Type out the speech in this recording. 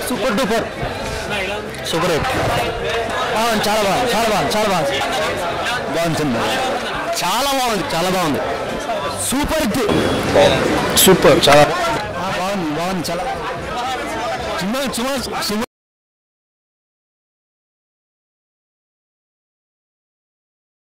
super duper super hit చాలా బాగుంది చాలా బాగుంది చాలా బాగుంది బాగుంది చాలా బాగుంది చాలా బాగుంది సూపర్ హిట్ సూపర్ చాలా బాగుంది బాగుంది చాలా సినిమా